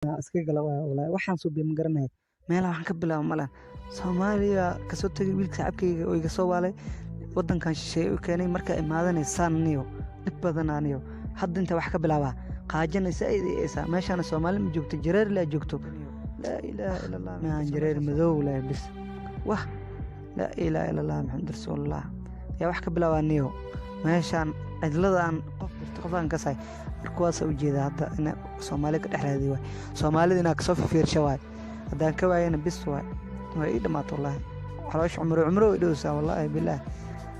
iska gala walahi waxaan soo biyo ma garanay meelaha waxaan ka bilaabo mala Soomaaliya ka soo tagay wiilka shacabkayga oo iga soo waalay wadankan shisheeye u keenay marka imaadanaysaan niyo dib badanaaniyo hadda inta wax ka bilaaba qaajanaysa aysa meeshana Soomaali ma joogto jareer la joogto la ilaaha illa allah ma jareer madow la bis wah la ilaaha illa allah muhammad rasuulullah ya wax ka bilaaba niyo meeshan cidladan qofan ka say markuwaas u jeeda hadda in Soomaali ka dhaxraadii way Soomaalida inaa ka soo fiirsho way hadaan ka waayana bis way dhamaat wallahi xalaash umro idoosa wallahi billah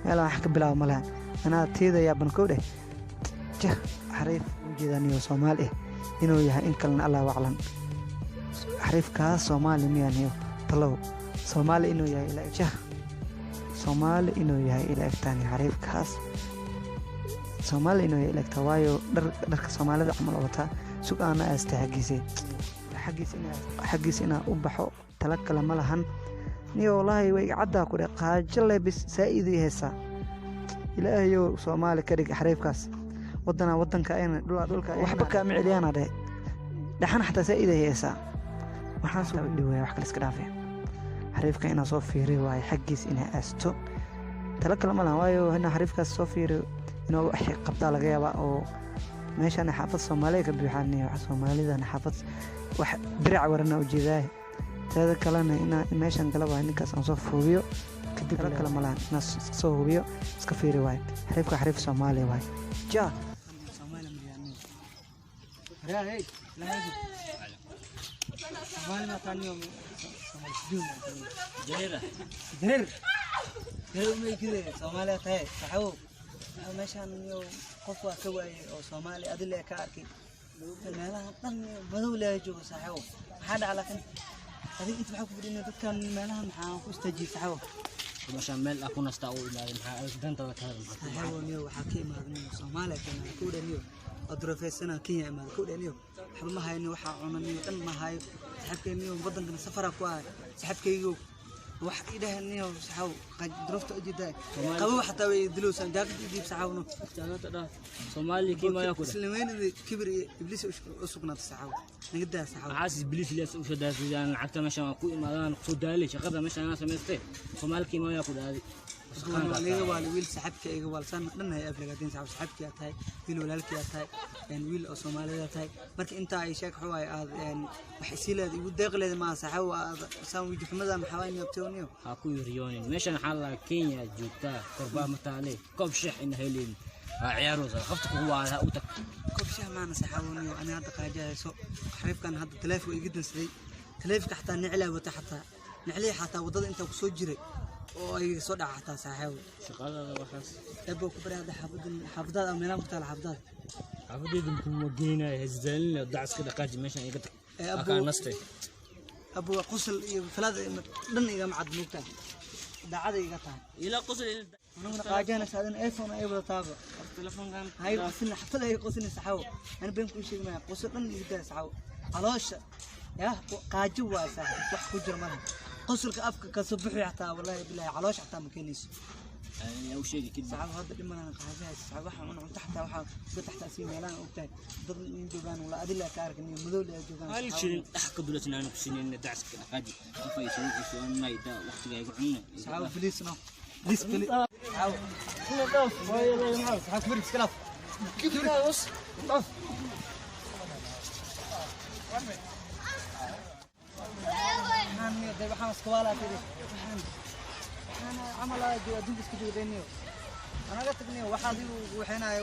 meela wax ka bilaabo malaha ana teeda ya ban kowde jah xariif u jeedaniyo Soomaali inuu yahay in kalena Allah waclan xariifka Soomaali miyaaniyo talow Soomaali inuu yahay ila jah Soomaali inuu yahay ila iftaani xariifkaas Soomaali inuu yahay ila tawaayo dharka Soomaalida camal wata su'aana astahagisay xagiisina u baxo talakala malahan niyo wallahi way cadda ku qaajalle bis saa'idi heesa ilaahayo Soomaali ka dhig xariifkaas wadanka ayna dhulka waxba ka miciliyana dhaxan xataa saa'idi heesa waxaan soo dhawaa wax kale iska dhaafay xariifka ina soo fiiriyo way xagiis ina aasto talakala malahan waayo hina xariifkaas soo fiiriyo inuu wax qabta laga yaabaa oo meeshan xaafad Soomaaliya ka buuxaaniyo Soomaalida xaafad wax dirac warna u jeedaa taada kalena ina meeshan galaba ninkaas aan soo foobiyo kadib kala malaan nas soo hubiyo iska fiiri waay xariifka xariif Soomaali waay ja Soomaali miyaani raay laahi Soomaali ma taaniyo jareer ma kide Soomaali tahay saxaw meeshan iyo qof waa ka waayay oo Soomaali adile ka arkay meelaha dhan madow la joogo saxaw waxa dhacay هذه أنت بحكي بدنا تذكر مالها محا كوستجي سحوا مشان مال أكون استعود لا محا أنت ذكر هو ميو حكيم هذا Soomaali كنا كودا ميو أضرب في السنة كيا ما كودا ميو حب ما هاي إنه وحى عمني أن ما هاي سحب ميو بدن كنا سفر كوا سحب كيو واحد إله إنه سحوا قد ضربت أجدا قبوا حتى يدلوس جاك يجيب سحوا نو Soomaali كيما يأكل سلمين كبر إبليس أسقنا السحوا نقدر سحوا عايز إبليس اللي أسوي شدة يعني عكتا مش ما كوي ما أنا صدالي شقدر مش أنا سمعته Soomaali كيما يأكل هذه Soomaaliga waa wiil saxibkayga walsan dhan hay aflagaadin saxibkii tahay wiil walaalkii tahay wiil oo Soomaalida tahay marka inta ay sheeg xuwaay aad wax isiileed igu deeqleed ma saxaw saan wiji xumada maxawaan yabtooniyo ha ku yiriyoonin meeshan xalla Kenya joogta qurba mataale koob shax in helin عياروز خفتك هو على أوتك كوب شيء معنا سحاوني وأنا هذا قاعد سو حريف كان هذا تلافي جدا سري تلافي حتى نعلى وتحتى نعلي حتى وضد أنت وسجري وأي صدع حتى سحاوي شغال وخلاص أبو كبر هذا حافظات أو ملام قتال حافظات حافظات يمكن وجينا هزلنا دعس كده قاعد ماشي يقطع أكان نستي أبو قصل فلاذ لن يجمع عدنوكان دعادة يقطع إلى قصل أنا قاعدين أسألين إيفون أيوة طابع التلفون كان هاي قصني حتى لا يقصني سحاو أنا بين كل شيء ما قصرني يقدر سحاو علاش يا قاجوا سحاو وح كجر منها قصر كأفك كصبح حتى والله بالله علاش حتى مكانيش يعني أول شيء كده سحاو هذا اللي أنا قاعدين سحاو وح من تحت وح تحت أسيم يلان وبتاع ضد من جوبان ولا أدلة كارك إني مذول يا جوبان هاي الشيء أحكي دولتنا أنا بسنين دعس كده قاعد كيف يسوون ما يدا وقت جاي يقولون سحاو فليسنا ليس بلي سحاو كل طاف ويا يا معاذ سحاو كبرت كلاف كيف نص طاف أنا ده بحاول سكوالا كده أنا عمل أدين بس كده بيني أنا قلت إني واحد وحنا